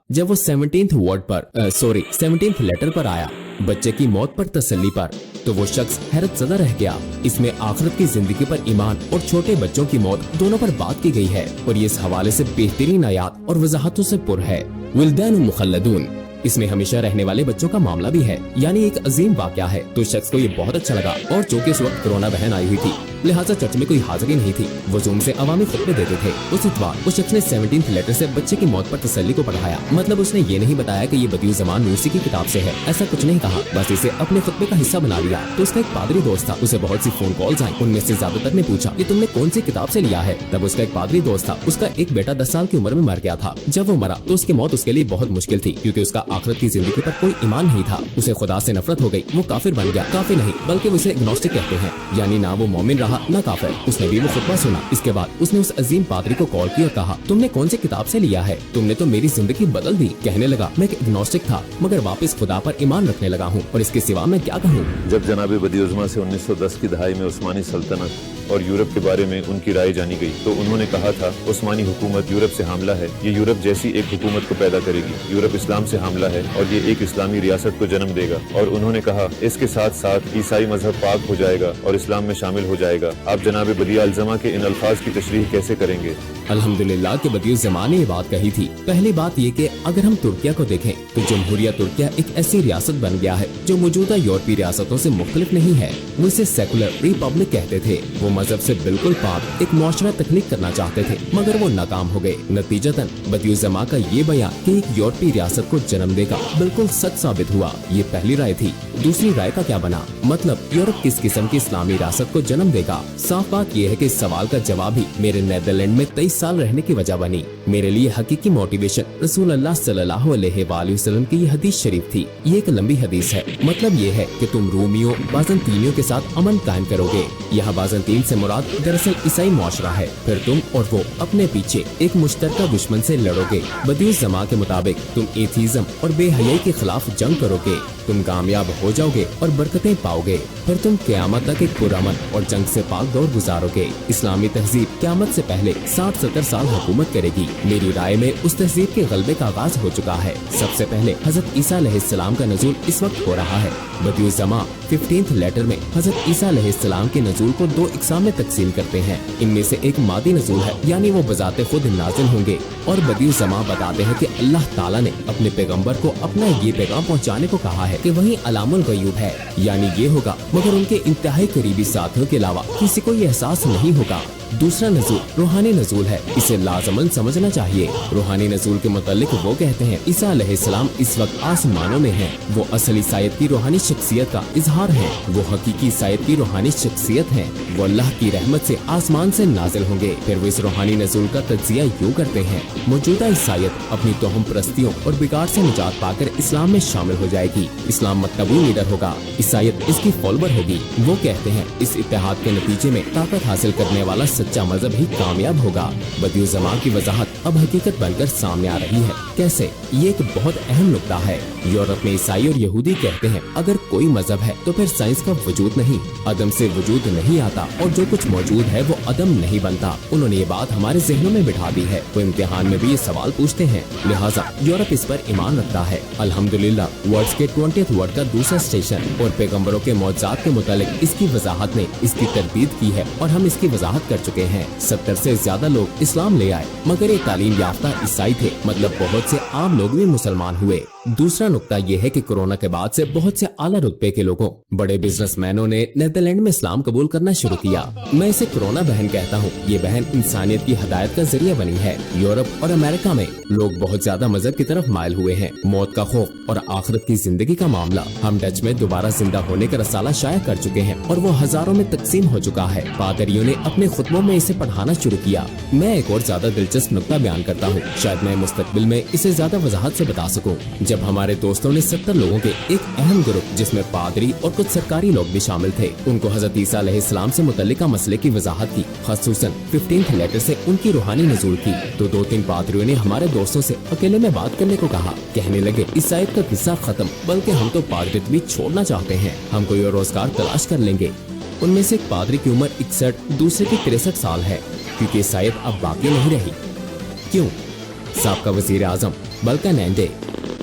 जब वो 17th letter पर आया, बच्चे की मौत पर तसल्ली पर, तो वो शख्स हैरत ज़दा रह गया। इसमें आखिरत की जिंदगी पर ईमान और छोटे बच्चों की मौत दोनों पर बात की गई है और ये इस हवाले से बेहतरीन आयात और वजाहतों से पुर है। विल्दान मुखल्लदून, इसमें हमेशा रहने वाले बच्चों का मामला भी है, यानी एक अजीम वाक़या है। तो शख्स को ये बहुत अच्छा लगा और चूंकि इस वक्त कोरोना बहन आई हुई थी, लिहाजा चर्च में कोई हाजिरी नहीं थी। वो जूम से अवामी खुतबे देते थे। उस इतवार उस शख्स ने 17th लेटर से बच्चे की मौत पर तसल्ली को पढ़ाया। मतलब उसने ये नहीं बताया कि ये बदियुज़्ज़मान नूसी की किताब से है, ऐसा कुछ नहीं कहा, बस इसे अपने खुतबे का हिस्सा बना लिया। तो उसका एक पादरी दोस्त था, उसे बहुत सी फोन कॉल्स आई। उनमें से ज्यादातर ने पूछा कि तुमने कौन सी किताब से लिया है। तब उसका एक पादरी दोस्त था, उसका एक बेटा 10 साल की उम्र में मर गया था। जब वो मरा तो उसकी मौत उसके लिए बहुत मुश्किल थी, क्योंकि उसका आखिरत की जिंदगी पर कोई ईमान नहीं था। उसे खुदा से नफरत हो गई, वो काफिर बन गया। काफिर नहीं बल्कि उसे एग्नोस्टिक कहते हैं, यानी ना वो मोमिन रहा ना काफिर। उसने भी वो खुतबा सुना। इसके बाद उसने उस अजीम पादरी को कॉल किया और कहा, तुमने कौन सी किताब से लिया है, तुमने तो मेरी जिंदगी बदल दी। कहने लगा, मैं एक एग्नोस्टिक था मगर वापस खुदा पर ईमान रखने लगा हूँ और इसके सिवा मैं क्या कहूँ। जब जनाब बदियुज़्ज़मा से 1910 की दहाई में उस्मानी सल्तनत और यूरोप के बारे में उनकी राय जानी गई तो उन्होंने कहा था, उस्मानी हुकूमत यूरोप से हामला है, ये यूरोप जैसी एक हुकूमत को पैदा करेगी। यूरोप इस्लाम से हामला है और ये एक इस्लामी रियासत को जन्म देगा। और उन्होंने कहा, इसके साथ साथ ईसाई मजहब पाक हो जाएगा और इस्लाम में शामिल हो जाएगा। आप जनाब बदियुज़्ज़मा के इन अल्फाज की तशरीह कैसे करेंगे? अल्हम्दुलिल्लाह के बदियुज़्ज़मा ने ये बात कही थी। पहली बात ये कि अगर हम तुर्किया को देखें तो जमहूरिया तुर्किया एक ऐसी रियासत बन गया है जो मौजूदा यूरोपीय रियासतों से मुख्तलिफ नहीं है। वो इसे सेकुलर रिपब्लिक कहते थे। वो मजहब से बिल्कुल पाक एक मुआशरा तख्लीक करना चाहते थे मगर वो नाकाम हो गए। नतीजतन बदियुज़्ज़मा का ये बयान कि एक यूरोपीय रियासत को जन्म देगा बिल्कुल सच साबित हुआ। ये पहली राय थी। दूसरी राय का क्या बना, मतलब यूरोप किस किस्म की इस्लामी रियासत को जन्म देगा? साफ बात यह है कि इस सवाल का जवाब ही मेरे नीदरलैंड में 23 साल रहने की वजह बनी। मेरे लिए हकीकी मोटिवेशन रसूल अल्लाह सल्लल्लाहु अलैहि वसल्लम की ये हदीस शरीफ थी। ये एक लंबी हदीस है। मतलब ये है कि तुम रूमियों बाज़ंतीनियों के साथ अमन कायम करोगे। यहाँ बाज़ंतीन से मुराद दरअसल ईसाई मुआशरा है। फिर तुम और वो अपने पीछे एक मुश्तरका दुश्मन से लड़ोगे। बदियुज़्ज़मा के मुताबिक तुम एथीज़म और बेहयाई के खिलाफ जंग करोगे। तुम कामयाब हो जाओगे और बरकतें पाओगे। फिर तुम क़यामत तक एक पुरअमन और जंग से पाक दौर गुजारोगे। इस्लामी तहजीब क़यामत से पहले 60-70 साल हुकूमत करेगी। मेरी राय में उस तहजीब के गलबे का आगाज हो चुका है। सबसे पहले हजरत ईसा अलैहिस्सलाम का नज़ूल इस वक्त हो रहा है। बदियुज़्ज़मा 15th लेटर में हजरत ईसा अलैहिस्सलाम के नज़ूल को 2 इकसाम में तकसीम करते हैं। इनमें से एक मादी नज़ूल है, यानी वो बजाते खुद नाज़िल होंगे, और बदियुज़्ज़मा बताते हैं कि अल्लाह ताला ने अपने पैगंबर को अपना ये पैगाम पहुंचाने को कहा है कि वही अलामुल गयूब है, यानी ये होगा मगर उनके इंतहाई करीबी साथियों के अलावा किसी को ये एहसास नहीं होगा। दूसरा नज़ूल रूहानी नज़ूल है। इसे लाजमन समझना चाहिए। रूहानी नज़ूल के मुतालिक वो कहते हैं, ईसा अलैहिस्सलाम इस वक्त आसमानों में हैं। वो असल ईसाईयत की रूहानी शख्सियत का इजहार है। वो हकीकी ईसाईयत की रूहानी शख्सियत है। वो अल्लाह की रहमत से आसमान से नाजिल होंगे। फिर वो इस रूहानी नज़ूल का तज्जिया यूँ करते हैं, मौजूदा ईसाईयत अपनी तोहम परस्तियों और बिगाड़ से निजात पाकर इस्लाम में शामिल हो जाएगी। इस्लाम मतबू लीडर होगा, ईसाईयत इसकी फॉलोवर होगी। वो कहते हैं, इस इत्तेहाद के नतीजे में ताकत हासिल करने वाला सच्चा मजहब ही कामयाब होगा। बदियुज़्ज़मा की वजाहत अब हकीकत बनकर सामने आ रही है। कैसे? ये एक बहुत अहम नुक्ता है। यूरोप में ईसाई और यहूदी कहते हैं, अगर कोई मजहब है तो फिर साइंस का वजूद नहीं, अदम से वजूद नहीं आता, और जो कुछ मौजूद है वो अदम नहीं बनता। उन्होंने ये बात हमारे जहनों में बिठा दी है। वो इम्तिहान में भी ये सवाल पूछते हैं, लिहाजा यूरोप इस पर ईमान रखता है। अल्हम्दुलिल्लाह वर्ल्ड के 20th वर्ल्ड का दूसरा स्टेशन और पैगम्बरों के मौजूदात के मुतालिक इसकी वजाहत ने इसकी तरदीद की है और हम इसकी वजाहत कर चुके हैं। 70 से ज्यादा लोग इस्लाम ले आए मगर ये तालीम याफ्ता ईसाई थे, मतलब बहुत से आम लोग भी मुसलमान हुए। दूसरा नुक्ता ये है कि कोरोना के बाद से बहुत से आला रुतबे के लोगों, बड़े बिजनेसमैनों ने नीदरलैंड में इस्लाम कबूल करना शुरू किया। मैं इसे कोरोना बहन कहता हूँ। ये बहन इंसानियत की हदायत का जरिया बनी है। यूरोप और अमेरिका में लोग बहुत ज्यादा मजहब की तरफ मायल हुए हैं। मौत का खौफ और आखिरत की जिंदगी का मामला हम डच में दोबारा जिंदा होने का रसाला शाया कर चुके हैं और वो हजारों में तकसीम हो चुका है। पादरियों ने अपने खुतबों में इसे पढ़ाना शुरू किया। मैं एक और ज्यादा दिलचस्प नुक्ता बयान करता हूँ, शायद मैं मुस्तकबिल में इसे ज्यादा वजाहत से बता सकूँ। जब हमारे दोस्तों ने 70 लोगों के एक अहम ग्रुप, जिसमें पादरी और कुछ सरकारी लोग भी शामिल थे, उनको हजरत ईसा अलैहिस्सलाम से मुतल्लिका मसले की वजाहत की, खसूसन 15th लेटर से उनकी रूहानी नज़ूल की, तो 2-3 पादरियों ने हमारे दोस्तों से अकेले में बात करने को कहा। कहने लगे, ईसाईयत का किस्सा खत्म, बल्कि हम तो पादरियत भी छोड़ना चाहते हैं, हम कोई और रोजगार तलाश कर लेंगे। उनमें से एक पादरी की उम्र 61, दूसरे की 63 साल है, क्योंकि ईसाईयत अब बाकी नहीं रही। क्यों? साबका वजीर आजम बल्कानैंडे,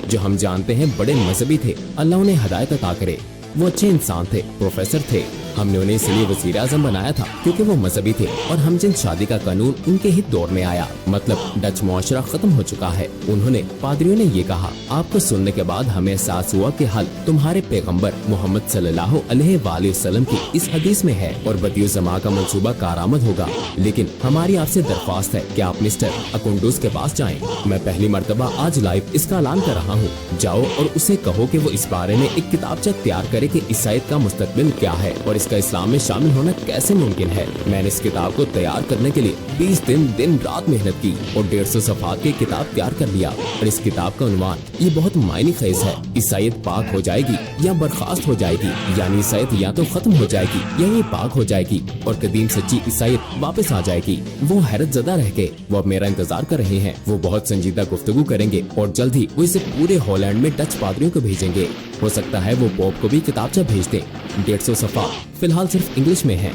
जो हम जानते हैं बड़े मजहबी थे, अल्लाह उन्हें हिदायत अता करे। वो अच्छे इंसान थे, प्रोफेसर थे। हमने उन्हें इसलिए वजीर आजम बनाया था क्योंकि वो मजहबी थे और हम जिन शादी का कानून उनके ही दौर में आया, मतलब डच मुआशरा खत्म हो चुका है। उन्होंने पादरियों ने ये कहा, आपको सुनने के बाद हमें एहसास हुआ कि हल तुम्हारे पैगंबर मोहम्मद सल्लल्लाहु अलैहि वसल्लम की इस हदीस में है और बदियुज़्ज़मा का मंसूबा कारआमद होगा। लेकिन हमारी आपसे दरख्वास्त है कि आप मिस्टर अकुंडूस के पास जाएं। मैं पहली मर्तबा आज लाइव इसका ऐलान कर रहा हूँ। जाओ और उसे कहो कि वो इस बारे में एक किताबचा तैयार करे कि ईसाईयत का मुस्तकबिल क्या है और इसका इस्लाम में शामिल होना कैसे मुमकिन है। मैंने इस किताब को तैयार करने के लिए 20 दिन रात मेहनत की और 150 सफ़हात की किताब तैयार कर लिया। और इस किताब का उन्वान ये बहुत मायने खेज है, ईसाईयत पाक हो जाएगी या बर्खास्त हो जाएगी, यानी ईसाईयत या तो खत्म हो जाएगी या ये पाक हो जाएगी और कदीम सच्ची ईसाईयत वापस आ जाएगी। वो हैरत ज़दा रह गए। वो अब मेरा इंतजार कर रहे हैं। वो बहुत संजीदा गुफ्तगू करेंगे और जल्द ही वो इसे पूरे हॉलैंड में डच पादरियों को भेजेंगे। हो सकता है वो पोप को भी किताबचा भेज दें। 150 सफ़ा फिलहाल सिर्फ इंग्लिश में है,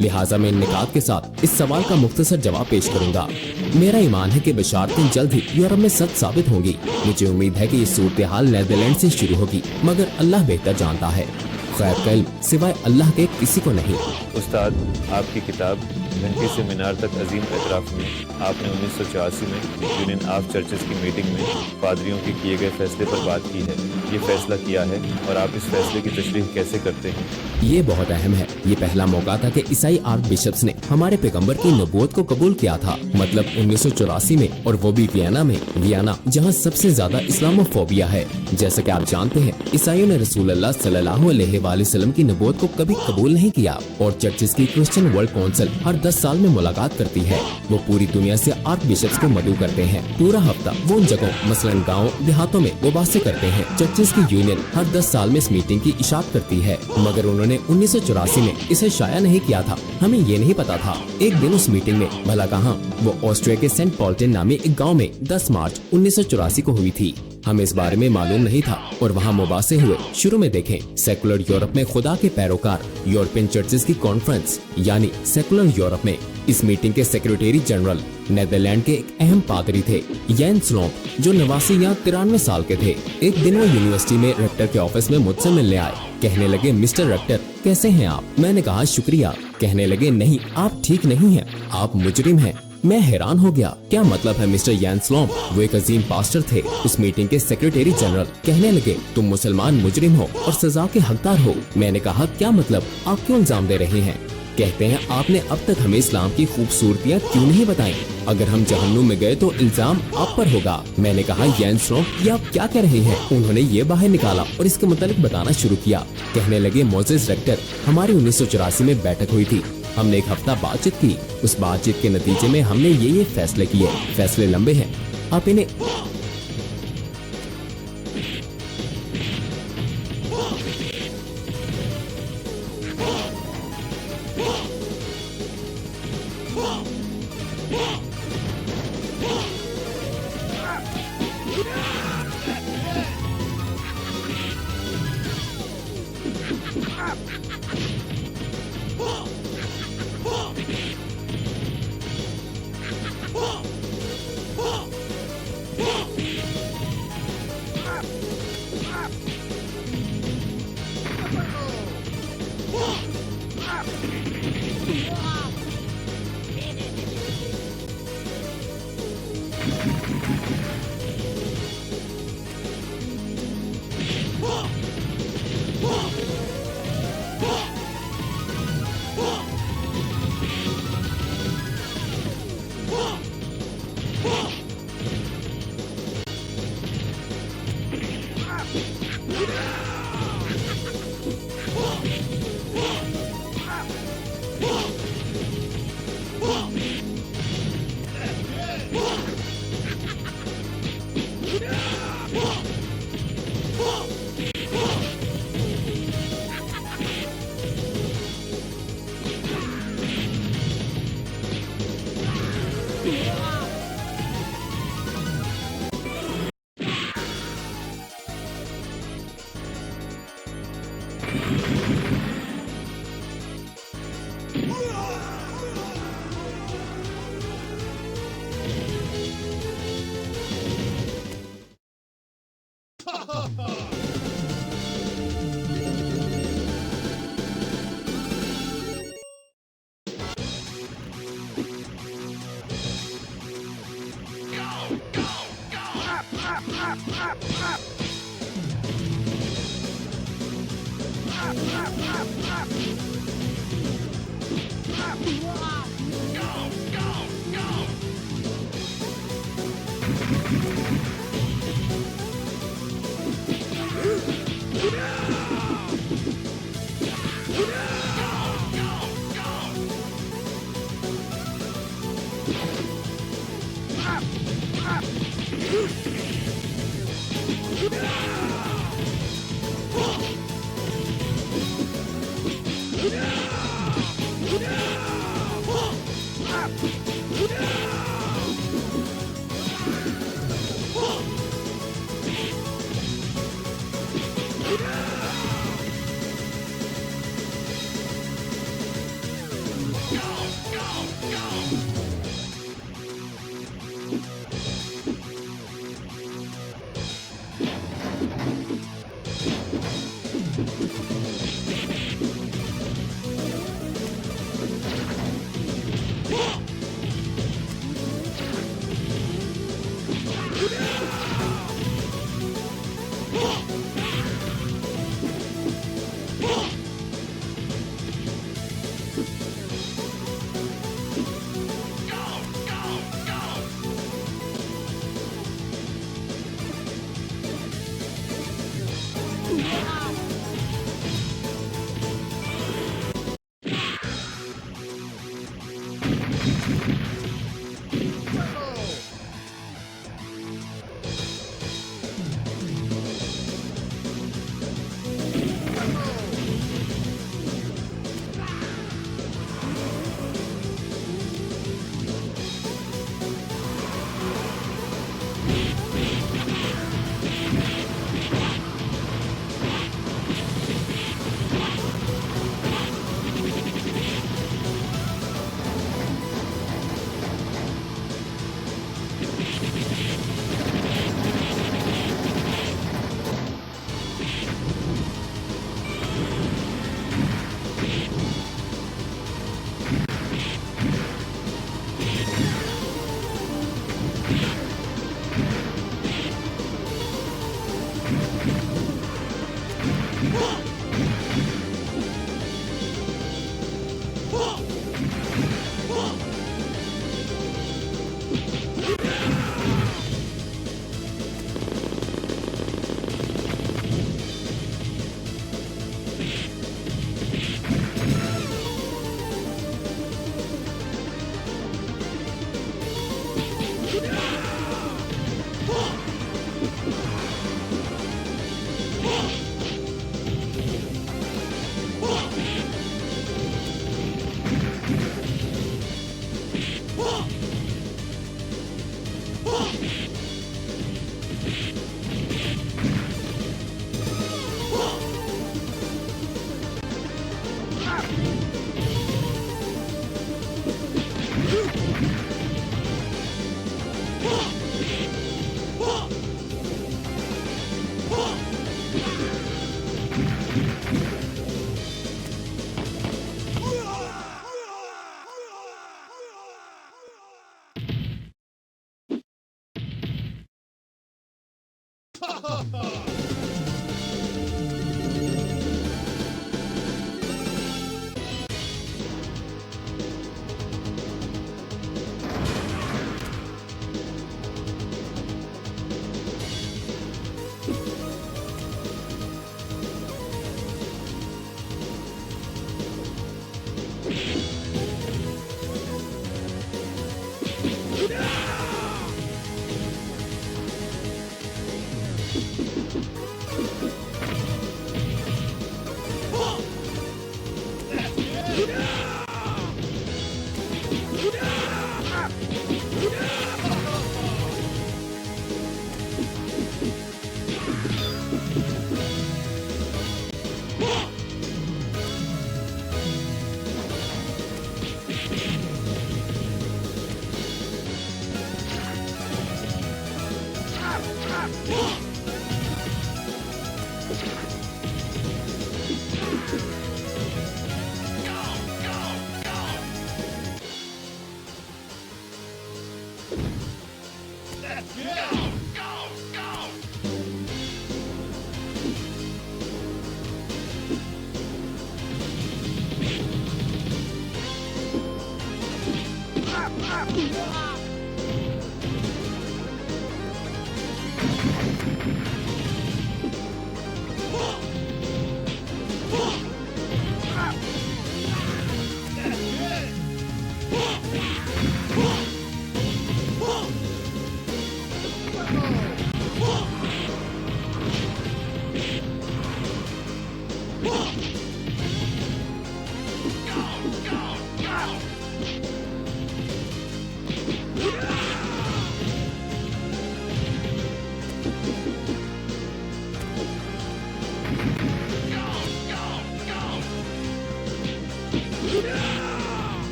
लिहाजा मैं इन निकात के साथ इस सवाल का मुख्तसर जवाब पेश करूंगा। मेरा ईमान है कि बशारतें जल्द ही यूरोप में सच साबित होंगी। मुझे उम्मीद है कि ये सूरत हाल नीदरलैंड से शुरू होगी, मगर अल्लाह बेहतर जानता है। खैर का इल्म सिवाय अल्लाह के किसी को नहीं। उस्ताद, आपकी किताब घंटे से मीनार तक अजीम एतराफ़ में आपने 1984 में यूनियन ऑफ चर्चेस की मीटिंग में पादरियों के किए गए फैसले पर बात की है। ये फैसला किया है और आप इस फैसले की तशरीह कैसे करते हैं? ये बहुत अहम है। ये पहला मौका था कि ईसाई आर्क बिशप्स ने हमारे पैगंबर की नबूवत को कबूल किया था, मतलब 1984 में, और वो भी वियना जहाँ सबसे ज्यादा इस्लामोफोबिया है। जैसा कि आप जानते हैं, ईसाइयों ने रसूल अल्लाह सल्लल्लाहु अलैहि वसल्लम की नबूवत को कभी कबूल नहीं किया और चर्चेस की क्रिश्चियन वर्ल्ड काउंसिल हर 10 साल में मुलाकात करती है। वो पूरी दुनिया से आर्क बिशप्स को मदऊ करते हैं। पूरा हफ्ता वो उन जगहों मसलन गाँव देहातों में मुबासे करते हैं। चर्चेस की यूनियन हर 10 साल में इस मीटिंग की इशाअत करती है, मगर उन्होंने 1984 में इसे शाया नहीं किया था। हमें ये नहीं पता था। एक दिन उस मीटिंग में भला कहाँ, वो ऑस्ट्रिया के सेंट पॉल्टन नामी एक गांव में 10 मार्च 1984 को हुई थी। हमें इस बारे में मालूम नहीं था और वहाँ मुबासे हुए। शुरू में देखें, सेकुलर यूरोप में खुदा के पैरोकार यूरोपियन चर्चेस की कॉन्फ्रेंस यानी सेकुलर यूरोप में इस मीटिंग के सेक्रेटरी जनरल नीदरलैंड के एक अहम पादरी थे, जैन स्लोप, जो 89 या 93 साल के थे। एक दिन वो यूनिवर्सिटी में रेक्टर के ऑफिस में मुझसे मिलने आए। कहने लगे, मिस्टर रेक्टर कैसे हैं आप? मैंने कहा शुक्रिया। कहने लगे, नहीं, आप ठीक नहीं हैं, आप मुजरिम हैं। मैं हैरान हो गया, क्या मतलब है मिस्टर जैन स्लोप? वो एक अजीम पास्टर थे, उस मीटिंग के सेक्रेटरी जनरल। कहने लगे, तुम मुसलमान मुजरिम हो और सजा के हकदार हो। मैंने कहा, क्या मतलब, आप क्यों इल्जाम दे रहे हैं? कहते हैं, आपने अब तक हमें इस्लाम की खूबसूरतियाँ क्यों नहीं बताई? अगर हम जहन्नुम में गए तो इल्जाम आप पर होगा। मैंने कहा, जैन स्लोप, ये आप क्या कह रहे हैं? उन्होंने ये बाहर निकाला और इसके मुतालिक बताना शुरू किया। कहने लगे, मोसेस रेक्टर, हमारी 1984 में बैठक हुई थी। हमने एक हफ्ता बातचीत की। उस बातचीत के नतीजे में हमने ये फैसले किए। फैसले लंबे हैं, आप इन्हें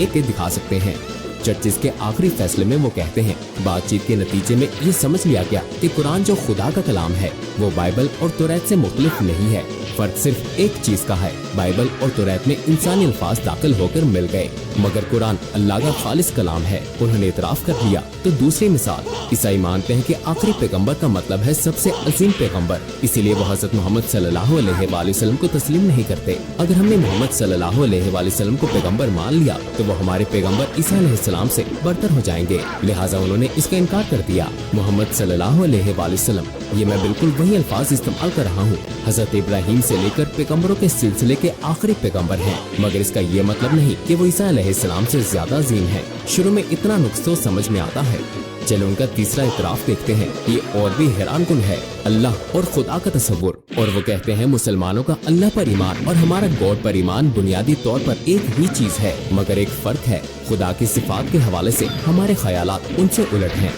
एक दिखा सकते हैं। जजेस के आखिरी फैसले में वो कहते हैं, बातचीत के नतीजे में ये समझ लिया गया कि कुरान जो खुदा का कलाम है वो बाइबल और तौरात से मुख्तलिफ नहीं है। फर्क सिर्फ एक चीज का है, बाइबल और तौरात में इंसानी अल्फाज दाखिल होकर मिल गए, मगर कुरान अल्लाह का खालिस कलाम है। उन्होंने इतराफ कर लिया। तो दूसरी मिसाल, ईसाई मानते हैं कि आखिरी पैगंबर का मतलब है सबसे अजीम पैगंबर, इसीलिए वो हज़रत मोहम्मद सल्लल्लाहु अलैहि वसल्लम को तस्लीम नहीं करते। अगर हमने मोहम्मद सल्लल्लाहु अलैहि वसल्लम को पैगंबर मान लिया तो वो हमारे पैगंबर ईसा अलैहिस्सलाम से बरतर हो जाएंगे, लिहाजा उन्होंने इसका इनकार कर दिया। मोहम्मद सल्लल्लाहु अलैहि वसल्लम, ये मैं बिल्कुल वही अल्फाज इस्तेमाल कर रहा हूँ, हजरत इब्राहिम से लेकर पैगंबरों के सिलसिले के आखिरी पैगंबर हैं, मगर इसका ये मतलब नहीं कि वो ईसा अलैहिस्सलाम से ज्यादा अजीम है। शुरू में इतना नुक्स तो समझ में आता है। चलो उनका तीसरा इतराफ देखते हैं, ये और भी हैरान कुन है। अल्लाह और खुदा का तसव्वुर, और वो कहते हैं मुसलमानों का अल्लाह पर ईमान और हमारा गॉड पर ईमान बुनियादी तौर पर एक ही चीज है, मगर एक फर्क है, खुदा की सिफात के हवाले से हमारे ख्यालात उनसे उलट हैं।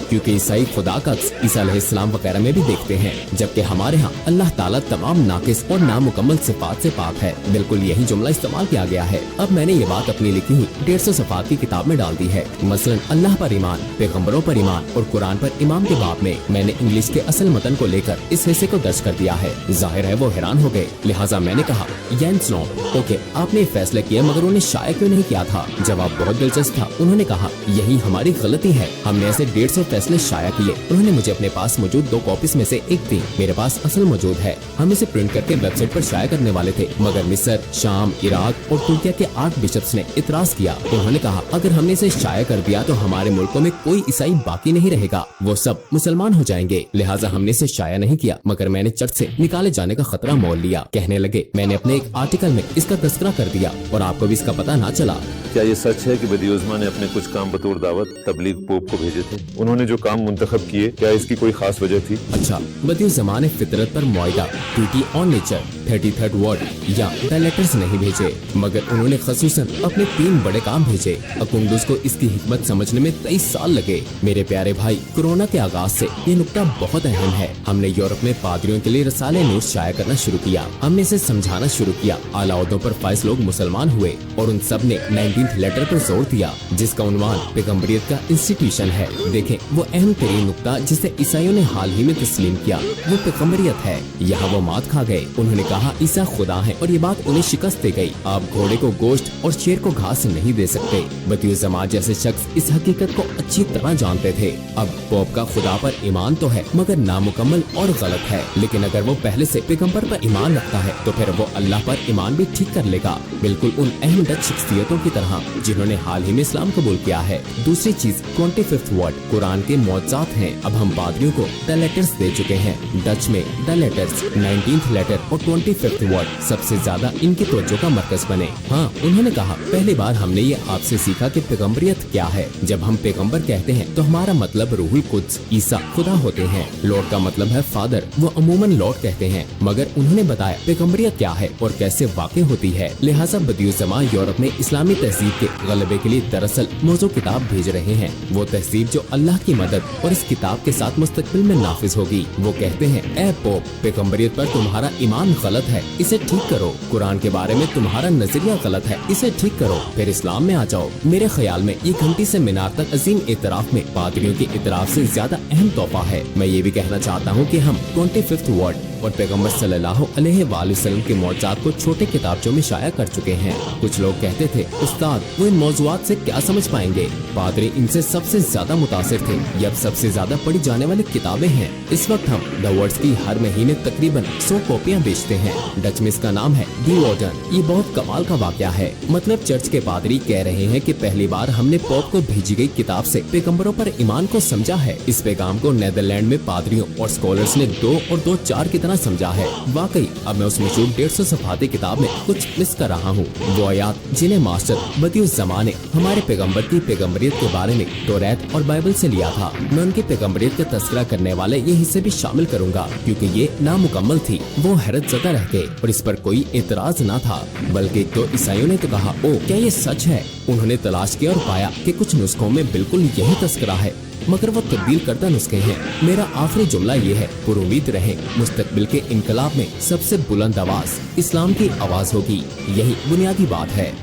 क्योंकि ईसाई खुदा का अक्स ईसा अलैहिस्सलाम वगैरह में भी देखते हैं, जबकि हमारे यहाँ अल्लाह ताला तमाम नाकिस और नामुकम्मल सिफात से पाक है। बिल्कुल यही जुमला इस्तेमाल किया गया है। अब मैंने ये बात अपनी लिखी हुई 150 सफ़ात की किताब में डाल दी है। मसलन अल्लाह पर ईमान, पैगम्बरों पर ईमान और कुरान पर ईमान के बाब में मैंने इंग्लिश के असल मतन को लेकर इस हिस्से को दर्ज कर दिया है। जाहिर है वो हैरान हो गए, लिहाजा मैंने कहा येंस नो, ओके आपने फैसला किया मगर उन्हें शाया क्यों नहीं किया था? जवाब बहुत दिलचस्प था। उन्होंने कहा यही हमारी गलती है, हमने ऐसे 150 फैसले शाया किए। उन्होंने मुझे अपने पास मौजूद 2 कॉपीज में से एक दी, मेरे पास असल मौजूद है। हम इसे प्रिंट करके वेबसाइट पर शाया करने वाले थे, मगर मिस्र, शाम, इराक और तुर्किया के आर्क बिशप्स ने इतराज किया। उन्होंने कहा अगर हमने इसे शाया कर दिया तो हमारे मुल्कों में कोई ईसाई बाकी नहीं रहेगा, वो सब मुसलमान हो जाएंगे। लिहाजा हमने इसे शाया नहीं किया, मगर मैंने चर्च से निकाले जाने का खतरा मोल लिया। कहने लगे मैंने अपने एक आर्टिकल में इसका तस्करा कर दिया और आपको भी इसका पता ना चला। क्या ये सच है कि बदिउज़्मा ने अपने कुछ काम बतौर दावत तबलीग पोप को भेजे थे? उन्होंने जो काम मुंतखब किए, क्या इसकी कोई खास वजह थी? अच्छा, बदिउज़्ज़मा ने फितरत पर मुआहिदा, treaty on nature, 33rd word या द लेटर्स नहीं भेजे, मगर उन्होंने खसूसन अपने 3 बड़े काम भेजे। अकुंदुस को इसकी हिकमत समझने में 23 साल लगे। मेरे प्यारे भाई, कोरोना के आगाज से ये नुक्ता बहुत अहम है। हमने यूरोप में पादरियों के लिए रसाले नूर शाया करना शुरू किया। हमने इसे समझाना शुरू किया। आला ओहदों पर फाइज लोग मुसलमान हुए और उन सब ने 19th लेटर पर जोर दिया, जिसका उन्वान पैगम्बरियत का इंस्टीट्यूशन है। देखें, वो अहम तरीन नुक्ता जिसे ईसाइयों ने हाल ही में तस्लीम किया, वो पैगम्बरियत है। यहाँ वो मात खा गए। उन्होंने कहा ईसा खुदा है और ये बात उन्हें शिकस्त दे गई। आप घोड़े को गोश्त और शेर को घास नहीं दे सकते। बदिउज़्ज़मा जैसे शख्स इस हकीकत को अच्छी तरह जानते थे। अब पोप का खुदा पर ईमान तो है, मगर नामुकम्मल और गलत है। लेकिन अगर वो पहले से पैगम्बर पर ईमान रखता है तो फिर वो अल्लाह पर ईमान भी ठीक कर लेगा, बिल्कुल उन अहम डच शख्सियतों की तरह जिन्होंने हाल ही में इस्लाम कबूल किया है। दूसरी चीज 25th वर्ड कुरान के मौजूद हैं। अब हम पादरियों को द लेटर्स दे चुके हैं। डच में द लेटर्स, 19th लेटर और 25th वर्ड सबसे ज्यादा इनकी तवज्जो का मरकज बने। हाँ, उन्होंने कहा पहली बार हमने ये आपसे सीखा कि पैगम्बरियत क्या है। जब हम पैगम्बर कहते हैं तो हमारा मतलब रूहुल कुद्स ईसा खुदा होते हैं। लॉर्ड का मतलब है फादर, वो अमूमन लॉर्ड कहते हैं, मगर उन्होंने बताया पैगम्बरियत क्या है और कैसे वाक़ई होती है। लिहाजा बदिउज़्ज़मा यूरोप में इस्लामी तहजीब के गलबे के लिए दरअसल मौजू किताब भेज रहे हैं। वो तहजीब जो अल्लाह की मदद और इस किताब के साथ मुस्तकबिल में नाफिज होगी। वो कहते हैं ए पोप, पैगम्बरियत पर तुम्हारा ईमान गलत है, इसे ठीक करो। कुरान के बारे में तुम्हारा नजरिया गलत है, इसे ठीक करो, फिर इस्लाम में आ जाओ। मेरे ख्याल में ये घंटी से मीनार तक अजीम एतराफ में पादरियों के इतराफ से ज्यादा अहम तोहफा है। मैं ये भी कहना चाहता हूँ कि हम 25th वर्ड और पैगम्बर सल्लल्लाहु अलैहि वसल्लम के मौजूद को छोटे किताबचों में शाया कर चुके हैं। कुछ लोग कहते थे उस्ताद वो इन मौजूद से क्या समझ पाएंगे। पादरी इनसे सबसे ज्यादा मुतासिर थे। ये अब सबसे ज्यादा पढ़ी जाने वाली किताबें हैं। इस वक्त हम द वर्ड्स की हर महीने तकरीबन 100 कॉपियाँ बेचते हैं। डच में इसका नाम है दी वॉर्डन। ये बहुत कमाल का वाकया है। मतलब चर्च के पादरी कह रहे हैं कि पहली बार हमने पोप को भेजी गई किताब से पैगम्बरों पर ईमान को समझा है। इस पैगाम को नेदरलैंड में पादरियों और स्कॉलर्स ने 2 और 2 4 की तरह समझा है। वाकई अब मैं उस मशहूर 150 सफ़ाती किताब में कुछ मिस कर रहा हूँ। वो आयात जिन्हें मास्टर बदिउज़्ज़मा ने हमारे पैगम्बर की पैगम्बरियत के बारे में तौरात और बाइबल से लिया था। मैं उनकी पैगम्बरियत का तस्करा करने वाले ये हिस्से भी शामिल करूँगा क्योंकि ये नामुकम्मल थी। वो हैरत ज़दा रह गए और इस पर कोई एतराज न था, बल्कि 2 ईसाइयों ने तो कहा ओ क्या ये सच है। उन्होंने तलाश किया और पाया कि कुछ नुस्खों में बिल्कुल यही तस्करा है, मगर वो तब्दील करता नुस्खे हैं। मेरा आखिरी जुमला ये है, पुरुमीद रहे मुस्तकबिल के इनकलाब में सबसे बुलंद आवाज इस्लाम की आवाज होगी। यही बुनियादी बात है।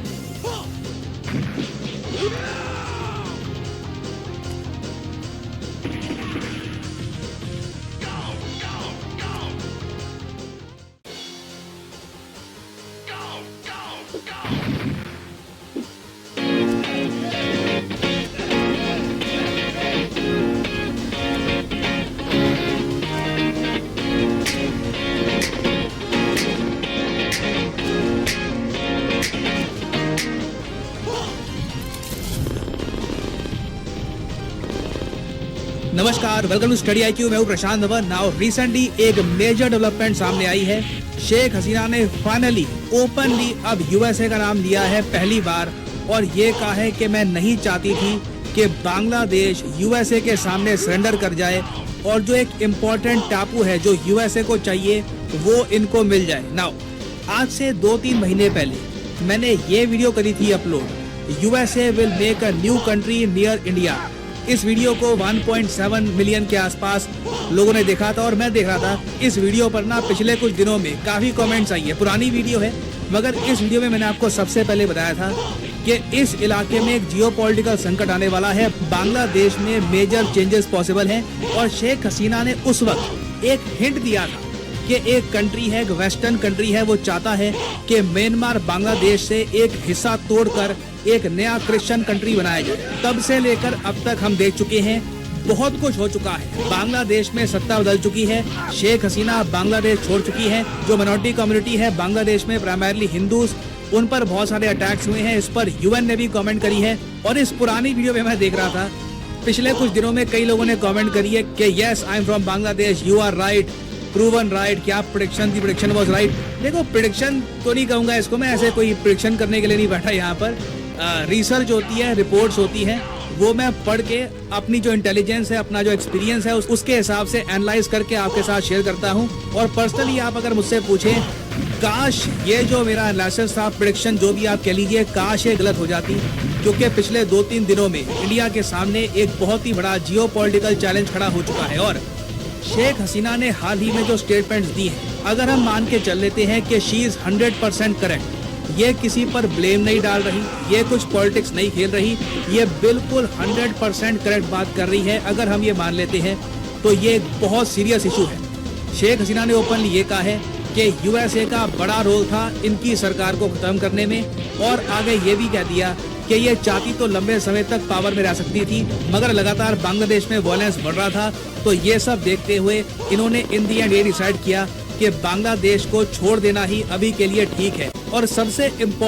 नमस्कार, वेलकम टू स्टडी IQ। मैं हूं प्रशांत धवन। नाउ रिसेंटली एक मेजर डेवलपमेंट सामने आई है। शेख हसीना ने फाइनली ओपनली अब USA का नाम लिया है पहली बार, और ये कहा है कि मैं नहीं चाहती थी कि बांग्लादेश USA के सामने सरेंडर कर जाए, और जो एक इम्पोर्टेंट टापू है जो USA को चाहिए वो इनको मिल जाए। नाउ आज से 2-3 महीने पहले मैंने ये वीडियो करी थी upload, USA will make a new country near India. इस वीडियो को 1.7 मिलियन के आसपास लोगों ने देखा था और मैं देख रहा था इस वीडियो पर ना पिछले कुछ दिनों में काफी कमेंट्स आई है। पुरानी वीडियो है मगर इस वीडियो में मैंने आपको सबसे पहले बताया था कि इस इलाके में एक जियोपॉलिटिकल संकट आने वाला है, बांग्लादेश में मेजर चेंजेस पॉसिबल हैं और शेख हसीना ने उस वक्त एक हिंट दिया था कि एक कंट्री है, एक वेस्टर्न कंट्री है, वो चाहता है कि म्यांमार बांग्लादेश से एक हिस्सा तोड़कर एक नया क्रिश्चियन कंट्री बनाया जाए। तब से लेकर अब तक हम देख चुके हैं बहुत कुछ हो चुका है। बांग्लादेश में सत्ता बदल चुकी है, शेख हसीना बांग्लादेश छोड़ चुकी है। जो माइनॉरिटी कम्युनिटी है बांग्लादेश में, प्राइमरली हिंदूज, उन पर बहुत सारे अटैक्स हुए हैं। इस पर यूएन ने भी कमेंट करी है। और इस पुरानी वीडियो में मैं देख रहा था पिछले कुछ दिनों में कई लोगों ने कमेंट करी है कि yes I am from Bangladesh, you are right, proven right, क्या प्रेडिक्शन थी, प्रेडिक्शन वाज राइट। देखो प्रेडिक्शन तो नहीं कहूंगा इसको मैं, ऐसे कोई प्रेडिक्शन करने के लिए नहीं बैठा यहाँ पर। रिसर्च होती है, रिपोर्ट्स होती है, वो मैं पढ़ के अपनी जो इंटेलिजेंस है, अपना जो एक्सपीरियंस है उसके हिसाब से एनालाइज करके आपके साथ शेयर करता हूँ। और पर्सनली आप अगर मुझसे पूछें, काश ये जो मेरा एनालिसिस था, प्रेडिक्शन जो भी आप कह लीजिए, काश ये गलत हो जाती, क्योंकि पिछले 2-3 दिनों में इंडिया के सामने एक बहुत ही बड़ा जियोपॉलिटिकल चैलेंज खड़ा हो चुका है। और शेख हसीना ने हाल ही में जो स्टेटमेंट्स दी हैं, अगर हम मान के चल लेते हैं कि शी इज 100% करेक्ट, ये किसी पर ब्लेम नहीं डाल रही, ये कुछ पॉलिटिक्स नहीं खेल रही, ये बिल्कुल 100% करेक्ट बात कर रही है, अगर हम ये मान लेते हैं तो ये एक बहुत सीरियस इशू है। शेख हसीना ने ओपनली ये कहा है कि यूएसए का बड़ा रोल था इनकी सरकार को खत्म करने में, और आगे ये भी कह दिया कि ये चाहती तो लंबे समय तक पावर में रह सकती थी, मगर लगातार बांग्लादेश में वायलेंस बढ़ रहा था। तो ये सब देखते हुए इन्होंने इन दी एंड ये डिसाइड किया कि बांग्लादेश को छोड़ देना ही अभी के लिए ठीक है। और सबसे इम्पोर्टेंट